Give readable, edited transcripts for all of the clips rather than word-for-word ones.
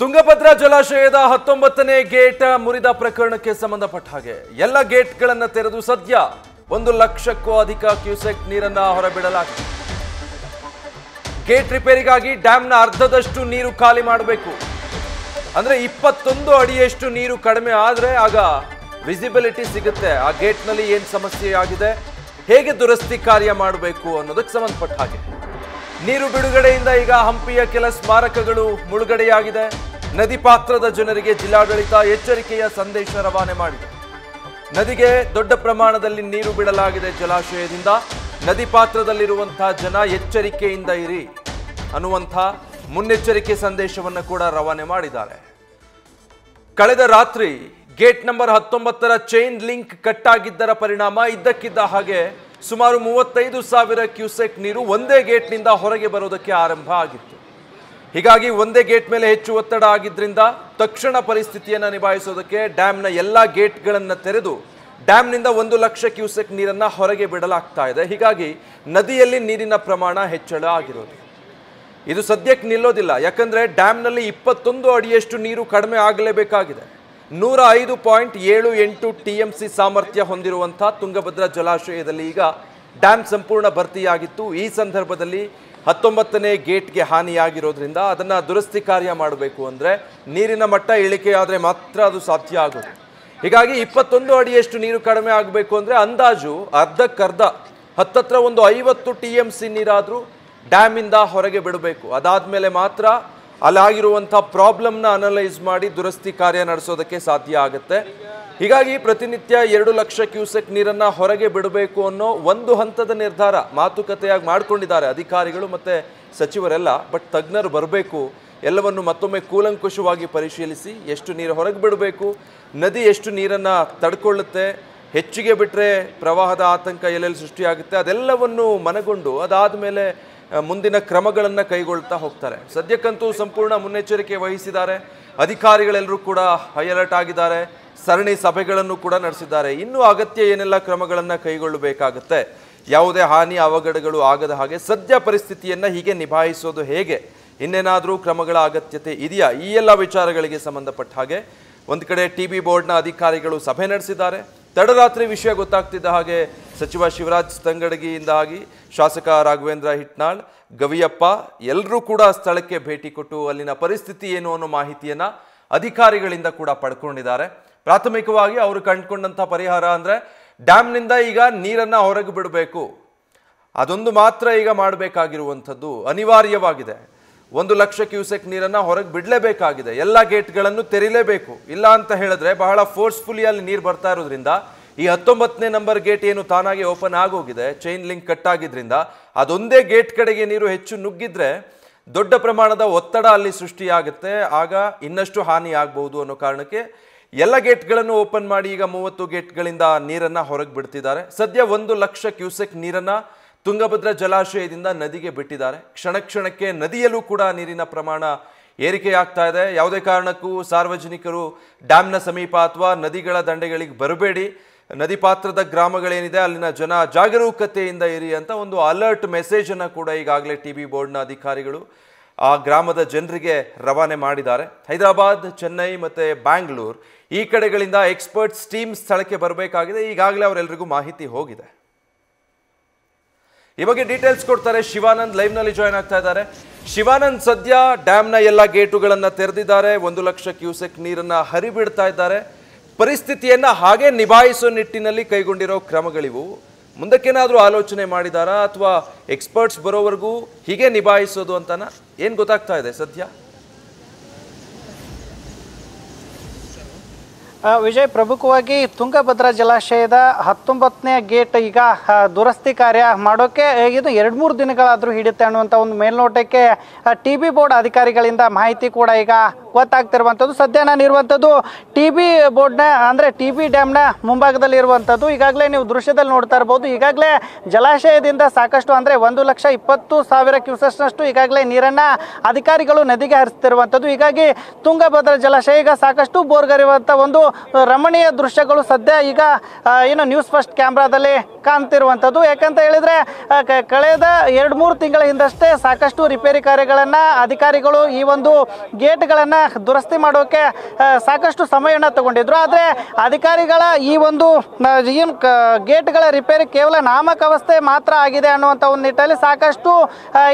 ತುಂಗಭದ್ರಾ ಜಲಾಶಯದ 19ನೇ ಗೇಟ್ ಮುರಿದ ಪ್ರಕರಣಕ್ಕೆ ಸಂಬಂಧಪಟ್ಟ ಹಾಗೆ ಎಲ್ಲ ಗೇಟ್ಗಳನ್ನು ತೆರೆದು ಸದ್ಯ 1 ಲಕ್ಷಕ್ಕೂ ಅಧಿಕ ಕ್ಯೂಸೆಕ್ ನೀರನ್ನ ಹೊರಬಿಡಲಾಗಿದೆ. ಗೇಟ್ ರಿಪೇರಿಗಾಗಿ ಡ್ಯಾಂನ ಅರ್ಧದಷ್ಟು ನೀರು ಖಾಲಿ ಮಾಡಬೇಕು. ಅಂದ್ರೆ 21 ಅಡಿಯಷ್ಟು ನೀರು ಕಡಿಮೆ ಆದ್ರೆ ಆಗ ವಿಸಿಬಿಲಿಟಿ ಸಿಗುತ್ತೆ. ಆ ಗೇಟ್ನಲ್ಲಿ ಏನು ಸಮಸ್ಯೆ ಆಗಿದೆ, ಹೇಗೆ ದುರಸ್ತಿ ಕಾರ್ಯ ಮಾಡಬೇಕು ಅನ್ನೋದಕ್ಕೆ ಸಂಬಂಧಪಟ್ಟ ಹಾಗೆ ನೀರು ಬಿಡುಗಡೆಯಿಂದ ಈಗ ಹಂಪಿಯ ಕೆಲ ಸ್ಮಾರಕಗಳು ಮುಳುಗಡೆಯಾಗಿದೆ. ನದಿ ಪಾತ್ರದ ಜನರಿಗೆ ಜಿಲ್ಲಾಡಳಿತ ಎಚ್ಚರಿಕೆಯ ಸಂದೇಶ ರವಾನೆ ಮಾಡಿದೆ. ನದಿಗೆ ದೊಡ್ಡ ಪ್ರಮಾಣದಲ್ಲಿ ನೀರು ಬಿಡಲಾಗಿದೆ. ಜಲಾಶಯದಿಂದ ನದಿ ಪಾತ್ರದಲ್ಲಿರುವಂತಹ ಜನ ಎಚ್ಚರಿಕೆಯಿಂದ ಇರಿ ಅನ್ನುವಂಥ ಮುನ್ನೆಚ್ಚರಿಕೆ ಸಂದೇಶವನ್ನು ಕೂಡ ರವಾನೆ ಮಾಡಿದ್ದಾರೆ. ಕಳೆದ ರಾತ್ರಿ ಗೇಟ್ ನಂಬರ್ 19ರ ಚೈನ್ ಲಿಂಕ್ ಕಟ್ ಆಗಿದ್ದರ ಪರಿಣಾಮ ಇದ್ದಕ್ಕಿದ್ದ ಹಾಗೆ ಸುಮಾರು 35,000 ಕ್ಯೂಸೆಕ್ ನೀರು ಒಂದೇ ಗೇಟ್ನಿಂದ ಹೊರಗೆ ಬರೋದಕ್ಕೆ ಆರಂಭ ಆಗಿತ್ತು. ಹೀಗಾಗಿ ಒಂದೇ ಗೇಟ್ ಮೇಲೆ ಹೆಚ್ಚು ಒತ್ತಡ ಆಗಿದ್ರಿಂದ ತಕ್ಷಣ ಪರಿಸ್ಥಿತಿಯನ್ನು ನಿಭಾಯಿಸೋದಕ್ಕೆ ಡ್ಯಾಮ್ನ ಎಲ್ಲ ಗೇಟ್ಗಳನ್ನು ತೆರೆದು ಡ್ಯಾಮ್ನಿಂದ 1 ಲಕ್ಷ ಕ್ಯೂಸೆಕ್ ನೀರನ್ನು ಹೊರಗೆ ಬಿಡಲಾಗ್ತಾ ಇದೆ. ಹೀಗಾಗಿ ನದಿಯಲ್ಲಿ ನೀರಿನ ಪ್ರಮಾಣ ಹೆಚ್ಚಳ ಆಗಿರೋದು ಇದು ಸದ್ಯಕ್ಕೆ ನಿಲ್ಲೋದಿಲ್ಲ. ಯಾಕಂದ್ರೆ ಡ್ಯಾಮ್ನಲ್ಲಿ 21 ಅಡಿಯಷ್ಟು ನೀರು ಕಡಿಮೆ ಆಗಲೇಬೇಕಾಗಿದೆ. 105.78 TMC ಸಾಮರ್ಥ್ಯ ಹೊಂದಿರುವಂತಹ ತುಂಗಭದ್ರಾ ಜಲಾಶಯದಲ್ಲಿ ಈಗ ಡ್ಯಾಮ್ ಸಂಪೂರ್ಣ ಭರ್ತಿಯಾಗಿತ್ತು. ಈ ಸಂದರ್ಭದಲ್ಲಿ 19ನೇ ಗೇಟ್ಗೆ ಹಾನಿಯಾಗಿರೋದ್ರಿಂದ ಅದನ್ನು ದುರಸ್ತಿ ಕಾರ್ಯ ಮಾಡಬೇಕು ಅಂದರೆ ನೀರಿನ ಮಟ್ಟ ಇಳಿಕೆಯಾದರೆ ಮಾತ್ರ ಅದು ಸಾಧ್ಯ ಆಗೋದು. ಹೀಗಾಗಿ 21 ಅಡಿಯಷ್ಟು ನೀರು ಕಡಿಮೆ ಆಗಬೇಕು ಅಂದರೆ ಅಂದಾಜು ಅರ್ಧಕ್ಕರ್ಧ ಹತ್ತತ್ರ ಒಂದು 50 TMC ನೀರಾದರೂ ಡ್ಯಾಮಿಂದ ಹೊರಗೆ ಬಿಡಬೇಕು. ಅದಾದಮೇಲೆ ಮಾತ್ರ ಅಲ್ಲಾಗಿರುವಂಥ ಪ್ರಾಬ್ಲಮ್ನ ಅನಲೈಸ್ ಮಾಡಿ ದುರಸ್ತಿ ಕಾರ್ಯ ನಡೆಸೋದಕ್ಕೆ ಸಾಧ್ಯ ಆಗುತ್ತೆ. ಹೀಗಾಗಿ ಪ್ರತಿನಿತ್ಯ 2 ಲಕ್ಷ ಕ್ಯೂಸೆಕ್ ನೀರನ್ನು ಹೊರಗೆ ಬಿಡಬೇಕು ಅನ್ನೋ ಒಂದು ಹಂತದ ನಿರ್ಧಾರ ಮಾತುಕತೆಯಾಗಿ ಮಾಡ್ಕೊಂಡಿದ್ದಾರೆ ಅಧಿಕಾರಿಗಳು ಮತ್ತು ಸಚಿವರೆಲ್ಲ. ಬಟ್ ತಜ್ಞರು ಬರಬೇಕು, ಎಲ್ಲವನ್ನು ಮತ್ತೊಮ್ಮೆ ಕೂಲಂಕುಷವಾಗಿ ಪರಿಶೀಲಿಸಿ ಎಷ್ಟು ನೀರು ಹೊರಗೆ ಬಿಡಬೇಕು, ನದಿ ಎಷ್ಟು ನೀರನ್ನು ತಡ್ಕೊಳ್ಳುತ್ತೆ, ಹೆಚ್ಚಿಗೆ ಬಿಟ್ಟರೆ ಪ್ರವಾಹದ ಆತಂಕ ಎಲ್ಲೆಲ್ಲಿ ಸೃಷ್ಟಿಯಾಗುತ್ತೆ, ಅದೆಲ್ಲವನ್ನು ಮನಗೊಂಡು ಅದಾದಮೇಲೆ ಮುಂದಿನ ಕ್ರಮಗಳನ್ನು ಕೈಗೊಳ್ತಾ ಹೋಗ್ತಾರೆ. ಸದ್ಯಕ್ಕಂತೂ ಸಂಪೂರ್ಣ ಮುನ್ನೆಚ್ಚರಿಕೆ ವಹಿಸಿದ್ದಾರೆ. ಅಧಿಕಾರಿಗಳೆಲ್ಲರೂ ಕೂಡ ಹೈ ಅಲರ್ಟ್ ಆಗಿದ್ದಾರೆ. ಸರಣಿ ಸಭೆಗಳನ್ನು ಕೂಡ ನಡೆಸಿದ್ದಾರೆ. ಇನ್ನೂ ಅಗತ್ಯ ಏನೆಲ್ಲ ಕ್ರಮಗಳನ್ನು ಕೈಗೊಳ್ಳಬೇಕಾಗುತ್ತೆ, ಯಾವುದೇ ಹಾನಿ ಅವಘಡಗಳು ಆಗದ ಹಾಗೆ ಸದ್ಯ ಪರಿಸ್ಥಿತಿಯನ್ನು ಹೀಗೆ ನಿಭಾಯಿಸೋದು ಹೇಗೆ, ಇನ್ನೇನಾದರೂ ಕ್ರಮಗಳ ಅಗತ್ಯತೆ ಇದೆಯಾ, ಈ ಎಲ್ಲ ವಿಚಾರಗಳಿಗೆ ಸಂಬಂಧಪಟ್ಟ ಹಾಗೆ ಒಂದು ಕಡೆ TB ಬೋರ್ಡ್ನ ಅಧಿಕಾರಿಗಳು ಸಭೆ ನಡೆಸಿದ್ದಾರೆ. ತಡರಾತ್ರಿ ವಿಷಯ ಗೊತ್ತಾಗ್ತಿದ್ದ ಹಾಗೆ ಸಚಿವ ಶಿವರಾಜ್ ತಂಗಡಗಿಯಿಂದ ಆಗಿ ಶಾಸಕ ರಾಘವೇಂದ್ರ ಹಿಟ್ನಾಳ್, ಗವಿಯಪ್ಪ ಎಲ್ಲರೂ ಕೂಡ ಸ್ಥಳಕ್ಕೆ ಭೇಟಿ ಕೊಟ್ಟು ಅಲ್ಲಿನ ಪರಿಸ್ಥಿತಿ ಏನು ಅನ್ನೋ ಮಾಹಿತಿಯನ್ನು ಅಧಿಕಾರಿಗಳಿಂದ ಕೂಡ ಪಡ್ಕೊಂಡಿದ್ದಾರೆ. ಪ್ರಾಥಮಿಕವಾಗಿ ಅವರು ಕಂಡುಕೊಂಡಂಥ ಪರಿಹಾರ ಅಂದರೆ ಡ್ಯಾಮ್ನಿಂದ ಈಗ ನೀರನ್ನು ಹೊರಗೆ ಬಿಡಬೇಕು, ಅದೊಂದು ಮಾತ್ರ ಈಗ ಮಾಡಬೇಕಾಗಿರುವಂಥದ್ದು ಅನಿವಾರ್ಯವಾಗಿದೆ. 1 ಲಕ್ಷ ಕ್ಯೂಸೆಕ್ ನೀರನ್ನು ಹೊರಗೆ ಬಿಡಲೇಬೇಕಾಗಿದೆ. ಎಲ್ಲ ಗೇಟ್ಗಳನ್ನು ತೆರೀಲೇಬೇಕು. ಇಲ್ಲ ಅಂತ ಹೇಳಿದ್ರೆ ಬಹಳ ಫೋರ್ಸ್ಫುಲಿ ಅಲ್ಲಿ ನೀರು ಬರ್ತಾ ಇರೋದ್ರಿಂದ ಈ 19ನೇ ನಂಬರ್ ಗೇಟ್ ಏನು ತಾನಾಗಿ ಓಪನ್ ಆಗೋಗಿದೆ, ಚೈನ್ ಲಿಂಕ್ ಕಟ್ ಆಗಿದ್ರಿಂದ ಅದೊಂದೇ ಗೇಟ್ ಕಡೆಗೆ ನೀರು ಹೆಚ್ಚು ನುಗ್ಗಿದ್ರೆ ದೊಡ್ಡ ಪ್ರಮಾಣದ ಒತ್ತಡ ಅಲ್ಲಿ ಸೃಷ್ಟಿಯಾಗುತ್ತೆ. ಆಗ ಇನ್ನಷ್ಟು ಹಾನಿ ಆಗ್ಬಹುದು ಅನ್ನೋ ಕಾರಣಕ್ಕೆ ಎಲ್ಲ ಗೇಟ್ಗಳನ್ನು ಓಪನ್ ಮಾಡಿ ಈಗ 30 ಗೇಟ್ಗಳಿಂದ ನೀರನ್ನು ಹೊರಗೆ ಬಿಡ್ತಿದ್ದಾರೆ. ಸದ್ಯ 1 ಲಕ್ಷ ಕ್ಯೂಸೆಕ್ ನೀರನ್ನು ತುಂಗಭದ್ರಾ ಜಲಾಶಯದಿಂದ ನದಿಗೆ ಬಿಟ್ಟಿದ್ದಾರೆ. ಕ್ಷಣಕ್ಕೆ ನದಿಯಲ್ಲೂ ಕೂಡ ನೀರಿನ ಪ್ರಮಾಣ ಏರಿಕೆಯಾಗ್ತಾ ಇದೆ. ಯಾವುದೇ ಕಾರಣಕ್ಕೂ ಸಾರ್ವಜನಿಕರು ಡ್ಯಾಮ್ನ ಸಮೀಪ ಅಥವಾ ನದಿಗಳ ದಂಡೆಗಳಿಗೆ ಬರಬೇಡಿ, ನದಿ ಪಾತ್ರದ ಗ್ರಾಮಗಳೇನಿದೆ ಅಲ್ಲಿನ ಜನ ಜಾಗರೂಕತೆಯಿಂದ ಇರಿ ಅಂತ ಒಂದು ಅಲರ್ಟ್ ಮೆಸೇಜನ್ನು ಕೂಡ ಈಗಾಗಲೇ TB ಬೋರ್ಡ್ನ ಅಧಿಕಾರಿಗಳು ಆ ಗ್ರಾಮದ ಜನರಿಗೆ ರವಾನೆ ಮಾಡಿದ್ದಾರೆ. ಹೈದರಾಬಾದ್, ಚೆನ್ನೈ ಮತ್ತು ಬ್ಯಾಂಗ್ಳೂರ್ ಈ ಕಡೆಗಳಿಂದ ಎಕ್ಸ್ಪರ್ಟ್ಸ್ ಟೀಮ್ ಸ್ಥಳಕ್ಕೆ ಬರಬೇಕಾಗಿದೆ. ಈಗಾಗಲೇ ಅವರೆಲ್ಲರಿಗೂ ಮಾಹಿತಿ ಹೋಗಿದೆ. ಈ ಬಗ್ಗೆ ಡೀಟೇಲ್ಸ್ ಕೊಡ್ತಾರೆ ಶಿವಾನಂದ್, ಲೈವ್ನಲ್ಲಿ ಜಾಯ್ನ್ ಆಗ್ತಾ ಇದ್ದಾರೆ. ಶಿವಾನಂದ್, ಸದ್ಯ ಡ್ಯಾಮ್ನ ಎಲ್ಲ ಗೇಟುಗಳನ್ನು ತೆರೆದಿದ್ದಾರೆ, 1 ಲಕ್ಷ ಕ್ಯೂಸೆಕ್ ನೀರನ್ನು ಹರಿಬಿಡ್ತಾ ಇದ್ದಾರೆ. ಪರಿಸ್ಥಿತಿಯನ್ನು ಹಾಗೆ ನಿಭಾಯಿಸೋ ನಿಟ್ಟಿನಲ್ಲಿ ಕೈಗೊಂಡಿರೋ ಕ್ರಮಗಳಿವು. ಮುಂದಕ್ಕೇನಾದರೂ ಆಲೋಚನೆ ಮಾಡಿದಾರಾ ಅಥವಾ ಎಕ್ಸ್ಪರ್ಟ್ಸ್ ಬರೋವರೆಗೂ ಹೀಗೆ ನಿಭಾಯಿಸೋದು ಅಂತನಾ, ಏನು ಗೊತ್ತಾಗ್ತಾ ಇದೆ ಸದ್ಯ? ವಿಜಯ್, ಪ್ರಮುಖವಾಗಿ ತುಂಗಭದ್ರಾ ಜಲಾಶಯದ 19ನೇ ಗೇಟ್ ಈಗ ದುರಸ್ತಿ ಕಾರ್ಯ ಮಾಡೋಕ್ಕೆ ಇದು 2-3 ದಿನಗಳಾದರೂ ಹಿಡಿಯುತ್ತೆ ಅನ್ನುವಂಥ ಒಂದು ಮೇಲ್ನೋಟಕ್ಕೆ TB ಬೋರ್ಡ್ ಅಧಿಕಾರಿಗಳಿಂದ ಮಾಹಿತಿ ಕೂಡ ಈಗ ಗೊತ್ತಾಗ್ತಿರುವಂಥದ್ದು. ಸದ್ಯ ನಾನಿರುವಂಥದ್ದು TB ಬೋರ್ಡ್ನ ಅಂದರೆ TB ಡ್ಯಾಮ್ನ ಮುಂಭಾಗದಲ್ಲಿ ಇರುವಂಥದ್ದು. ಈಗಾಗಲೇ ನೀವು ದೃಶ್ಯದಲ್ಲಿ ನೋಡ್ತಾ ಇರ್ಬೋದು. ಈಗಾಗಲೇ ಜಲಾಶಯದಿಂದ ಸಾಕಷ್ಟು ಅಂದರೆ 1,20,000 ಕ್ಯೂಸೆಕ್ಸ್ನಷ್ಟು ಈಗಾಗಲೇ ನೀರನ್ನು ಅಧಿಕಾರಿಗಳು ನದಿಗೆ ಹರಿಸ್ತಿರುವಂಥದ್ದು. ಹೀಗಾಗಿ ತುಂಗಭದ್ರಾ ಜಲಾಶಯ ಈಗ ಸಾಕಷ್ಟು ಬೋರ್ಗರಿಯುವಂಥ ಒಂದು ರಮಣೀಯ ದೃಶ್ಯಗಳು ಸದ್ಯ ಈಗ ಏನು ನ್ಯೂಸ್ ಫಸ್ಟ್ ಕ್ಯಾಮ್ರಾದಲ್ಲಿ ಕಾಣ್ತಿರುವಂಥದ್ದು. ಯಾಕಂತ ಹೇಳಿದರೆ ಕಳೆದ 2-3 ತಿಂಗಳ ಹಿಂದಷ್ಟೇ ಸಾಕಷ್ಟು ರಿಪೇರಿ ಕಾರ್ಯಗಳನ್ನು ಅಧಿಕಾರಿಗಳು ಈ ಒಂದು ಗೇಟ್ಗಳನ್ನು ದುರಸ್ತಿ ಮಾಡೋಕೆ ಸಾಕಷ್ಟು ಸಮಯವನ್ನು ತಗೊಂಡಿದ್ರು. ಆದರೆ ಅಧಿಕಾರಿಗಳ ಈ ಒಂದು ಏನು ಗೇಟ್ಗಳ ರಿಪೇರಿ ಕೇವಲ ನಾಮಕಾವಸ್ಥೆ ಮಾತ್ರ ಆಗಿದೆ ಅನ್ನುವಂಥ ಒಂದು ನಿಟ್ಟಲ್ಲಿ ಸಾಕಷ್ಟು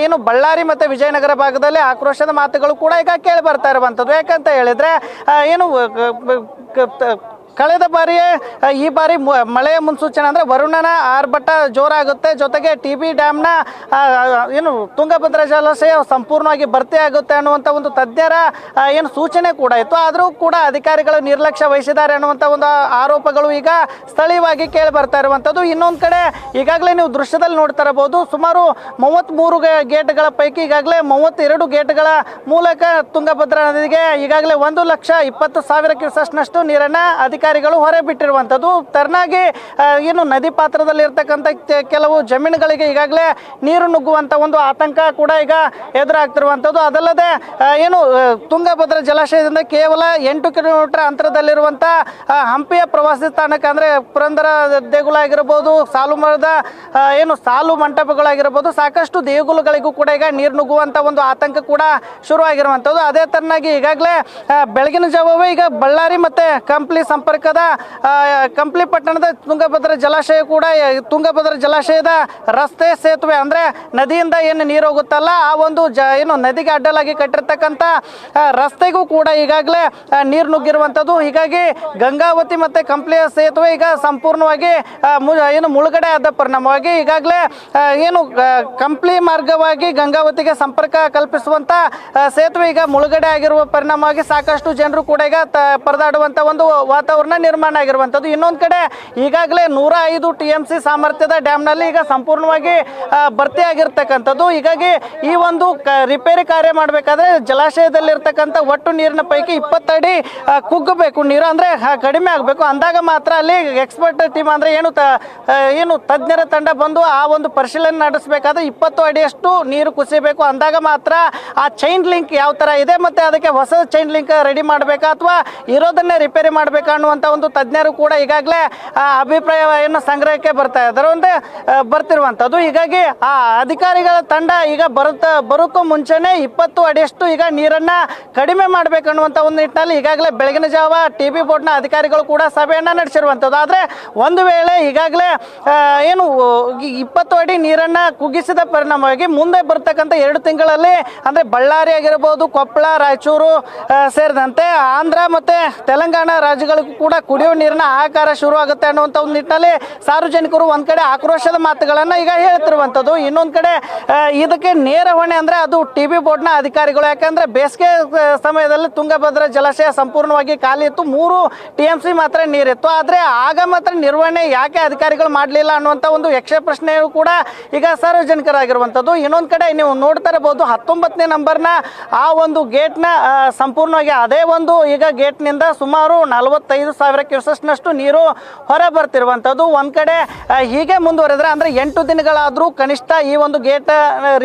ಏನು ಬಳ್ಳಾರಿ ಮತ್ತು ವಿಜಯನಗರ ಭಾಗದಲ್ಲಿ ಆಕ್ರೋಶದ ಮಾತುಗಳು ಕೂಡ ಈಗ ಕೇಳಿ ಬರ್ತಾ ಇರುವಂಥದ್ದು. ಯಾಕಂತ ಹೇಳಿದರೆ ಏನು ಕಳೆದ ಬಾರಿಯೇ ಈ ಬಾರಿ ಮಳೆಯ ಮುನ್ಸೂಚನೆ ಅಂದರೆ ವರುಣನ ಆರ್ಭಟ ಜೋರಾಗುತ್ತೆ, ಜೊತೆಗೆ TB ಡ್ಯಾಮ್ನ ಏನು ತುಂಗಭದ್ರಾ ಜಲಾಶಯ ಸಂಪೂರ್ಣವಾಗಿ ಭರ್ತಿ ಆಗುತ್ತೆ ಅನ್ನುವಂಥ ಒಂದು ತಜ್ಞರ ಏನು ಸೂಚನೆ ಕೂಡ ಇತ್ತು. ಆದರೂ ಕೂಡ ಅಧಿಕಾರಿಗಳು ನಿರ್ಲಕ್ಷ್ಯ ವಹಿಸಿದ್ದಾರೆ ಅನ್ನುವಂಥ ಒಂದು ಆರೋಪಗಳು ಈಗ ಸ್ಥಳೀಯವಾಗಿ ಕೇಳಿ ಬರ್ತಾ ಇರುವಂಥದ್ದು. ಇನ್ನೊಂದು ಕಡೆ ಈಗಾಗಲೇ ನೀವು ದೃಶ್ಯದಲ್ಲಿ ನೋಡ್ತಾ ಇರಬಹುದು, ಸುಮಾರು 33 ಗೇಟ್ಗಳ ಪೈಕಿ ಈಗಾಗಲೇ 32 ಗೇಟ್ಗಳ ಮೂಲಕ ತುಂಗಭದ್ರಾ ನದಿಗೆ ಈಗಾಗಲೇ 1,20,000 ಕ್ಯೂಸೆಕ್ಸ್ನಷ್ಟು ನೀರನ್ನು ಅಧಿಕಾರಿಗಳು ಹೊರ ಬಿಟ್ಟಿರುವಂಥದ್ದು. ತರನಾಗಿ ಏನು ನದಿ ಪಾತ್ರದಲ್ಲಿ ಇರ್ತಕ್ಕಂಥ ಕೆಲವು ಜಮೀನುಗಳಿಗೆ ಈಗಾಗಲೇ ನೀರು ನುಗ್ಗುವಂಥ ಒಂದು ಆತಂಕ ಕೂಡ ಈಗ ಎದುರಾಗ್ತಿರುವಂಥದ್ದು. ಅದಲ್ಲದೆ ಏನು ತುಂಗಭದ್ರಾ ಜಲಾಶಯದಿಂದ ಕೇವಲ 8 ಕಿಲೋಮೀಟರ್ ಅಂತರದಲ್ಲಿರುವಂಥ ಹಂಪಿಯ ಪ್ರವಾಸಿ ತಾಣಕ್ಕೆ ಅಂದರೆ ಪುರಂದರ ದೇಗುಲ ಆಗಿರ್ಬೋದು, ಸಾಲುಮರದ ಏನು ಸಾಲು ಮಂಟಪಗಳಾಗಿರ್ಬೋದು, ಸಾಕಷ್ಟು ದೇಗುಲಗಳಿಗೂ ಕೂಡ ಈಗ ನೀರು ನುಗ್ಗುವಂಥ ಒಂದು ಆತಂಕ ಕೂಡ ಶುರುವಾಗಿರುವಂಥದ್ದು. ಅದೇ ತರನಾಗಿ ಈಗಾಗಲೇ ಬೆಳಗಿನ ಜಾವವೇ ಈಗ ಬಳ್ಳಾರಿ ಮತ್ತು ಕಂಪ್ಲಿ ಸಂಪರ್ಕದ ಕಂಪ್ಲಿ ಪಟ್ಟಣದ ತುಂಗಭದ್ರಾ ಜಲಾಶಯ ಕೂಡ ತುಂಗಭದ್ರಾ ಜಲಾಶಯದ ರಸ್ತೆ ಸೇತುವೆ ಅಂದರೆ ನದಿಯಿಂದ ಏನು ನೀರು ಹೋಗುತ್ತಲ್ಲ ಆ ಒಂದು ಏನು ನದಿಗೆ ಅಡ್ಡಲಾಗಿ ಕಟ್ಟಿರ್ತಕ್ಕಂಥ ರಸ್ತೆಗೂ ಕೂಡ ಈಗಾಗಲೇ ನೀರು ನುಗ್ಗಿರುವಂಥದ್ದು. ಹೀಗಾಗಿ ಗಂಗಾವತಿ ಮತ್ತು ಕಂಪ್ಲಿಯ ಸೇತುವೆ ಈಗ ಸಂಪೂರ್ಣವಾಗಿ ಏನು ಮುಳುಗಡೆ ಆದ ಪರಿಣಾಮವಾಗಿ ಈಗಾಗಲೇ ಏನು ಕಂಪ್ಲಿ ಮಾರ್ಗವಾಗಿ ಗಂಗಾವತಿಗೆ ಸಂಪರ್ಕ ಕಲ್ಪಿಸುವಂಥ ಸೇತುವೆ ಈಗ ಮುಳುಗಡೆ ಆಗಿರುವ ಪರಿಣಾಮವಾಗಿ ಸಾಕಷ್ಟು ಜನರು ಕೂಡ ಈಗ ಪರದಾಡುವಂಥ ಒಂದು ವಾತಾವರಣ ನಿರ್ಮಾಣ ಆಗಿರುವಂಥದ್ದು. ಇನ್ನೊಂದು ಕಡೆ ಈಗಾಗಲೇ 105 TMC ಸಾಮರ್ಥ್ಯದ ಡ್ಯಾಮ್ನಲ್ಲಿ ಈಗ ಸಂಪೂರ್ಣವಾಗಿ ಭರ್ತಿ ಆಗಿರ್ತಕ್ಕಂಥದ್ದು. ಹೀಗಾಗಿ ಈ ಒಂದು ರಿಪೇರಿ ಕಾರ್ಯ ಮಾಡಬೇಕಾದ್ರೆ ಜಲಾಶಯದಲ್ಲಿರ್ತಕ್ಕಂಥ ಒಟ್ಟು ನೀರಿನ ಪೈಕಿ 20 ಅಡಿ ಕುಗ್ಗಬೇಕು, ನೀರು ಅಂದರೆ ಕಡಿಮೆ ಆಗಬೇಕು. ಅಂದಾಗ ಮಾತ್ರ ಅಲ್ಲಿ ಎಕ್ಸ್ಪರ್ಟ್ ಟೀಮ್ ಅಂದರೆ ಏನು ತಜ್ಞರ ತಂಡ ಬಂದು ಆ ಒಂದು ಪರಿಶೀಲನೆ ನಡೆಸಬೇಕಾದ್ರೆ 20 ಅಡಿಯಷ್ಟು ನೀರು ಕುಸಿಬೇಕು. ಅಂದಾಗ ಮಾತ್ರ ಆ ಚೈನ್ ಲಿಂಕ್ ಯಾವ ಥರ ಇದೆ ಮತ್ತು ಅದಕ್ಕೆ ಹೊಸ ಚೈನ್ ಲಿಂಕ್ ರೆಡಿ ಮಾಡಬೇಕಾ ಅಥವಾ ಇರೋದನ್ನೇ ರಿಪೇರಿ ಮಾಡಬೇಕಾ ಅನ್ನುವಂಥ ಒಂದು ತಜ್ಞರು ಕೂಡ ಈಗಾಗಲೇ ಅಭಿಪ್ರಾಯವನ್ನು ಸಂಗ್ರಹಕ್ಕೆ ಬರ್ತಿರುವಂಥದ್ದು. ಹೀಗಾಗಿ ಆ ಅಧಿಕಾರಿಗಳ ತಂಡ ಈಗ ಬರೋಕ್ಕೂ ಮುಂಚೆನೇ 20 ಅಡಿಯಷ್ಟು ಈಗ ನೀರನ್ನು ಕಡಿಮೆ ಮಾಡಬೇಕನ್ನುವಂಥ ಒಂದು ನಿಟ್ಟಿನಲ್ಲಿ ಈಗಾಗಲೇ ಬೆಳಗಿನ ಜಾವ TB ಬೋರ್ಡ್ನ ಅಧಿಕಾರಿಗಳು ಕೂಡ ಸಭೆಯನ್ನು ನಡೆಸಿರುವಂಥದ್ದು. ಆದರೆ ಒಂದು ವೇಳೆ ಈಗಾಗಲೇ ಏನು 20 ಅಡಿ ನೀರನ್ನು ಕುಗ್ಗಿಸಿದ ಪರಿಣಾಮವಾಗಿ ಮುಂದೆ ಬರ್ತಕ್ಕಂಥ 2 ತಿಂಗಳಲ್ಲಿ ಅಂದರೆ ಬಳ್ಳಾರಿ ಆಗಿರ್ಬೋದು, ಕೊಪ್ಪಳ, ರಾಯಚೂರು ಸೇರಿದಂತೆ ಆಂಧ್ರ ಮತ್ತು ತೆಲಂಗಾಣ ರಾಜ್ಯಗಳಿಗೂ ಕೂಡ ಕುಡಿಯುವ ನೀರಿನ ಹಾಹಾಕಾರ ಶುರುವಾಗುತ್ತೆ ಅನ್ನುವಂಥ ಒಂದು ನಿಟ್ಟಿನಲ್ಲಿ ಸಾರ್ವಜನಿಕರು ಒಂದು ಕಡೆ ಆಕ್ರೋಶದ ಮಾತುಗಳನ್ನು ಈಗ ಹೇಳ್ತಿರುವಂಥದ್ದು. ಇನ್ನೊಂದು ಕಡೆ ಇದಕ್ಕೆ ನೇರ ಹೊಣೆ ಅಂದರೆ ಅದು TB ಬೋರ್ಡ್ನ ಅಧಿಕಾರಿಗಳು. ಯಾಕಂದರೆ ಬೇಸಿಗೆ ಸಮಯದಲ್ಲಿ ತುಂಗಭದ್ರಾ ಜಲಾಶಯ ಸಂಪೂರ್ಣವಾಗಿ ಖಾಲಿ ಇತ್ತು, 3 TMC ಮಾತ್ರ ನೀರಿತ್ತು. ಆದರೆ ಆಗ ಮಾತ್ರ ನಿರ್ವಹಣೆ ಯಾಕೆ ಅಧಿಕಾರಿಗಳು ಮಾಡಲಿಲ್ಲ ಅನ್ನುವಂಥ ಒಂದು ಯಕ್ಷ ಪ್ರಶ್ನೆಯೂ ಕೂಡ ಈಗ ಸಾರ್ವಜನಿಕರಾಗಿರುವಂಥದ್ದು. ಇನ್ನೊಂದು ಕಡೆ ನೀವು ನೋಡ್ತಾ ಇರಬಹುದು 19ನೇ ನಂಬರ್ನ ಆ ಒಂದು ಗೇಟ್ನ ಸಂಪೂರ್ಣವಾಗಿ ಅದೇ ಒಂದು ಈಗ ಗೇಟ್ನಿಂದ ಸುಮಾರು 45,000 ಕ್ಯೂಸೆಕ್ಸ್ನಷ್ಟು ನೀರು ಹೊರ ಬರ್ತಿರುವಂಥದ್ದು. ಒಂದು ಕಡೆ ಹೀಗೆ ಮುಂದುವರೆದ್ರೆ ಅಂದರೆ 8 ದಿನಗಳಾದರೂ ಕನಿಷ್ಠ ಈ ಒಂದು ಗೇಟ್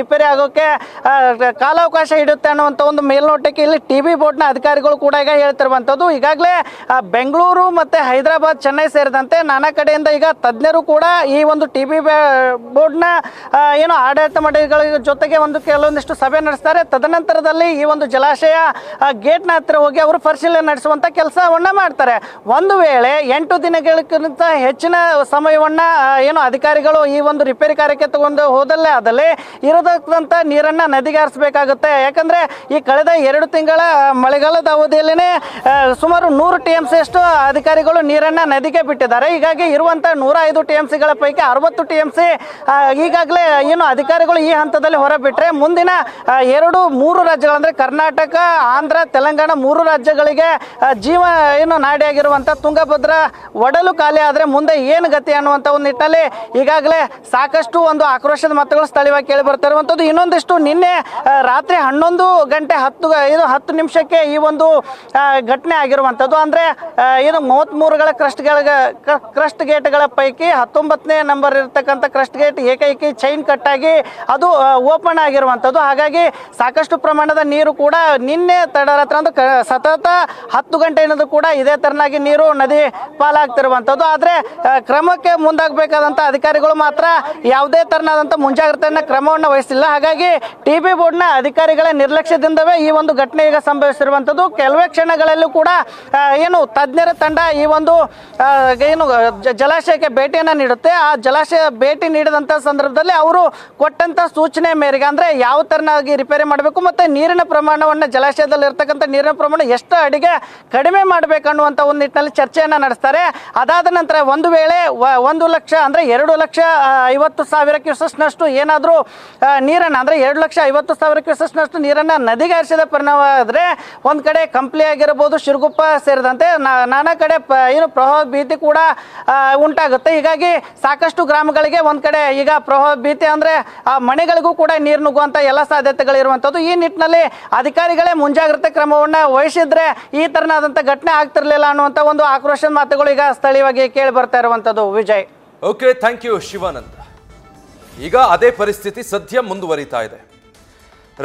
ರಿಪೇರಿ ಆಗೋಕ್ಕೆ ಕಾಲಾವಕಾಶ ಹಿಡಿಯುತ್ತೆ ಅನ್ನುವಂಥ ಒಂದು ಮೇಲ್ನೋಟಕ್ಕೆ ಇಲ್ಲಿ TB ಬೋರ್ಡ್ನ ಅಧಿಕಾರಿಗಳು ಕೂಡ ಈಗ ಹೇಳ್ತಿರುವಂಥದ್ದು. ಈಗಾಗಲೇ ಬೆಂಗಳೂರು ಮತ್ತು ಹೈದರಾಬಾದ್, ಚೆನ್ನೈ ಸೇರಿದಂತೆ ನಾನಾ ಕಡೆಯಿಂದ ಈಗ ತಜ್ಞರು ಕೂಡ ಈ ಒಂದು TB ಬೋರ್ಡ್ನ ಏನು ಆಡಳಿತ ಮಂಡಳಿಗಳ ಜೊತೆಗೆ ಕೆಲವೊಂದಿಷ್ಟು ಸಭೆ ನಡೆಸ್ತಾರೆ. ತದನಂತರದಲ್ಲಿ ಈ ಒಂದು ಜಲಾಶಯ ಗೇಟ್ನ ಹತ್ತಿರ ಹೋಗಿ ಅವರು ಪರಿಶೀಲನೆ ನಡೆಸುವಂಥ ಕೆಲಸವನ್ನು ಮಾಡ್ತಾರೆ. ಒಂದು ವೇಳೆ 8 ದಿನಗಳಿಗಿಂತ ಹೆಚ್ಚಿನ ಸಮಯವನ್ನು ಏನು ಅಧಿಕಾರಿಗಳು ಈ ಒಂದು ರಿಪೇರಿ ಕಾರ್ಯಕ್ಕೆ ತಗೊಂಡು ಹೋದಲ್ಲೇ ಆದಲ್ಲಿ ಇರತಕ್ಕಂಥ ನೀರನ್ನು ನದಿಗೆ ಹರಿಸಬೇಕಾಗುತ್ತೆ. ಯಾಕಂದರೆ ಈ ಕಳೆದ 2 ತಿಂಗಳ ಮಳೆಗಾಲದ ಅವಧಿಯಲ್ಲೇ ಸುಮಾರು 100 TMC ಅಷ್ಟು ಅಧಿಕಾರಿಗಳು ನೀರನ್ನು ನದಿಗೆ ಬಿಟ್ಟಿದ್ದಾರೆ. ಹೀಗಾಗಿ ಇರುವಂಥ 105 TMCಗಳ ಪೈಕಿ 60 TMC ಈಗಾಗಲೇ ಏನು ಅಧಿಕಾರಿಗಳು ಈ ಹಂತದಲ್ಲಿ ಹೊರಬಿಟ್ಟರೆ ಮುಂದಿನ 2-3 ರಾಜ್ಯಗಳು ಅಂದರೆ ಕರ್ನಾಟಕ, ಆಂಧ್ರ, ತೆಲಂಗಾಣ 3 ರಾಜ್ಯಗಳಿಗೆ ಜೀವ ಏನು ನಾಡಿಯಾಗಿರುವಂಥ ತುಂಗಭದ್ರಾ ಒಡಲು ಖಾಲಿ ಆದರೆ ಮುಂದೆ ಏನು ಗತಿ ಅನ್ನುವಂಥ ಒಂದು ನಿಟ್ಟಿನಲ್ಲಿ ಈಗಾಗಲೇ ಸಾಕಷ್ಟು ಒಂದು ಆಕ್ರೋಶದ ಮಾತುಗಳು ಸ್ಥಳೀಯವಾಗಿ ಕೇಳಿ ಬರ್ತಾ ಇರುವಂಥದ್ದು. ಇನ್ನೊಂದಿಷ್ಟು ನಿನ್ನೆ ರಾತ್ರಿ 11 ಗಂಟೆ 10 ನಿಮಿಷಕ್ಕೆ ಈ ಒಂದು ಘಟನೆ ಆಗಿರುವಂಥದ್ದು. ಅಂದರೆ ಇದು 33ಗಳ ಕ್ರಸ್ಟ್ ಗೇಟ್ಗಳ ಪೈಕಿ 19ನೇ ನಂಬರ್ ಇರತಕ್ಕಂಥ ಕ್ರಸ್ಟ್ ಗೇಟ್ ಏಕೈಕಿ ಚೈನ್ ಕಟ್ಟಾಗಿ ಅದು ಓಪನ್ ಆಗಿರುವಂಥದ್ದು. ಹಾಗಾಗಿ ಸಾಕಷ್ಟು ಪ್ರಮಾಣದ ನೀರು ಕೂಡ ನಿನ್ನೆ ತಡರಾತ್ರಿ ಸತತ 10 ಗಂಟೆಯಿಂದ ಕೂಡ ಇದೇ ತರನಾಗಿ ಹೀಗಾಗಿ ನೀರು ನದಿ ಪಾಲಾಗ್ತಿರುವಂಥದ್ದು. ಆದರೆ ಕ್ರಮಕ್ಕೆ ಮುಂದಾಗಬೇಕಾದಂಥ ಅಧಿಕಾರಿಗಳು ಮಾತ್ರ ಯಾವುದೇ ತರನಾದಂಥ ಮುಂಜಾಗ್ರತೆಯನ್ನು ಕ್ರಮವನ್ನು ವಹಿಸಿಲ್ಲ. ಹಾಗಾಗಿ TB ಬೋರ್ಡ್ನ ಅಧಿಕಾರಿಗಳ ನಿರ್ಲಕ್ಷ್ಯದಿಂದವೇ ಈ ಒಂದು ಘಟನೆ ಈಗ ಸಂಭವಿಸಿರುವಂಥದ್ದು. ಕೆಲವೇ ಕ್ಷಣಗಳಲ್ಲೂ ಕೂಡ ಏನು ತಜ್ಞರ ತಂಡ ಈ ಒಂದು ಏನು ಜಲಾಶಯಕ್ಕೆ ಭೇಟಿಯನ್ನು ನೀಡುತ್ತೆ. ಆ ಜಲಾಶಯ ಭೇಟಿ ನೀಡಿದಂಥ ಸಂದರ್ಭದಲ್ಲಿ ಅವರು ಕೊಟ್ಟಂಥ ಸೂಚನೆ ಮೇರೆಗೆ ಅಂದರೆ ಯಾವ ಥರನಾಗಿ ರಿಪೇರಿ ಮಾಡಬೇಕು ಮತ್ತು ನೀರಿನ ಪ್ರಮಾಣವನ್ನು ಜಲಾಶಯದಲ್ಲಿ ಇರ್ತಕ್ಕಂಥ ನೀರಿನ ಪ್ರಮಾಣ ಎಷ್ಟು ಅಡಿಗೆ ಕಡಿಮೆ ಮಾಡಬೇಕನ್ನುವಂಥ ಒಂದು ನಿಟ್ಟಿನಲ್ಲಿ ಚರ್ಚೆಯನ್ನು ನಡೆಸ್ತಾರೆ. ಅದಾದ ನಂತರ ಒಂದು ವೇಳೆ 1 ಲಕ್ಷ ಅಂದರೆ 2,50,000 ಕ್ಯೂಸೆಕ್ಸ್ನಷ್ಟು ಏನಾದರೂ ನೀರನ್ನು ಅಂದರೆ 2,50,000 ಕ್ಯೂಸೆಕ್ಸ್ನಷ್ಟು ನೀರನ್ನು ನದಿಗೆ ಹರಿಸಿದ ಪರಿಣಾಮ ಆದರೆ ಒಂದು ಕಡೆ ಕಂಪ್ಲಿ ಆಗಿರಬಹುದು, ಶಿರಗುಪ್ಪ ಸೇರಿದಂತೆ ನಾನಾ ಕಡೆ ಏನು ಪ್ರವಾಹ ಭೀತಿ ಕೂಡ ಉಂಟಾಗುತ್ತೆ. ಹೀಗಾಗಿ ಸಾಕಷ್ಟು ಗ್ರಾಮಗಳಿಗೆ ಒಂದು ಕಡೆ ಈಗ ಪ್ರವಾಹ ಭೀತಿ ಅಂದರೆ ಆ ಮನೆಗಳಿಗೂ ಕೂಡ ನೀರು ನುಗ್ಗುವಂಥ ಎಲ್ಲ ಸಾಧ್ಯತೆಗಳಿರುವಂಥದ್ದು. ಈ ನಿಟ್ಟಿನಲ್ಲಿ ಅಧಿಕಾರಿಗಳೇ ಮುಂಜಾಗ್ರತೆ ಕ್ರಮವನ್ನು ವಹಿಸಿದ್ರೆ ಈ ತರನಾದಂಥ ಘಟನೆ ಆಗ್ತಿರ್ಲಿಲ್ಲ ಅನ್ನುವಂಥ ಒಂದು ಆಕ್ರೋಶದ ಮಾತುಗಳು ಈಗ ಸ್ಥಳೀಯವಾಗಿ ಕೇಳಿ ಬರ್ತಾ ಇರುವಂಥದ್ದು. Vijay. Okay, thank you Shivanand. ಈಗ ಅದೇ ಪರಿಸ್ಥಿತಿ ಸದ್ಯ ಮುಂದುವರಿತಾ ಇದೆ.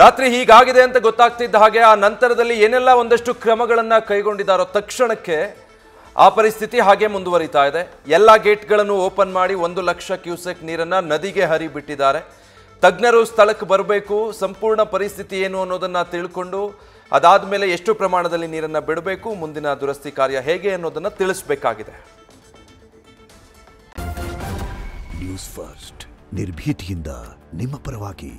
ರಾತ್ರಿ ಹೀಗಾಗಿದೆ ಅಂತ ಗೊತ್ತಾಗ್ತಿದ್ದ ಹಾಗೆ ಆ ನಂತರದಲ್ಲಿ ಏನೆಲ್ಲ ಒಂದಷ್ಟು ಕ್ರಮಗಳನ್ನು ಕೈಗೊಂಡಿದ್ದಾರೋ ತಕ್ಷಣಕ್ಕೆ ಆ ಪರಿಸ್ಥಿತಿ ಹಾಗೆ ಮುಂದುವರಿತಾ ಇದೆ. ಎಲ್ಲ ಗೇಟ್ಗಳನ್ನು ಓಪನ್ ಮಾಡಿ 1 ಲಕ್ಷ ಕ್ಯೂಸೆಕ್ ನೀರನ್ನು ನದಿಗೆ ಹರಿಬಿಟ್ಟಿದ್ದಾರೆ. ತಜ್ಞರು ಸ್ಥಳಕ್ಕೆ ಬರಬೇಕು, ಸಂಪೂರ್ಣ ಪರಿಸ್ಥಿತಿ ಏನು ಅನ್ನೋದನ್ನು ತಿಳ್ಕೊಂಡು ಅದಾದ ಮೇಲೆ ಎಷ್ಟು ಪ್ರಮಾಣದಲ್ಲಿ ನೀರನ್ನು ಬಿಡಬೇಕು, ಮುಂದಿನ ದುರಸ್ತಿ ಕಾರ್ಯ ಹೇಗೆ ಅನ್ನೋದನ್ನು ತಿಳಿಸಬೇಕಾಗಿದೆ. ನ್ಯೂಸ್ ಫಸ್ಟ್ ನಿರ್ಭೀತಿಯಿಂದ ನಿಮ್ಮ ಪರವಾಗಿ.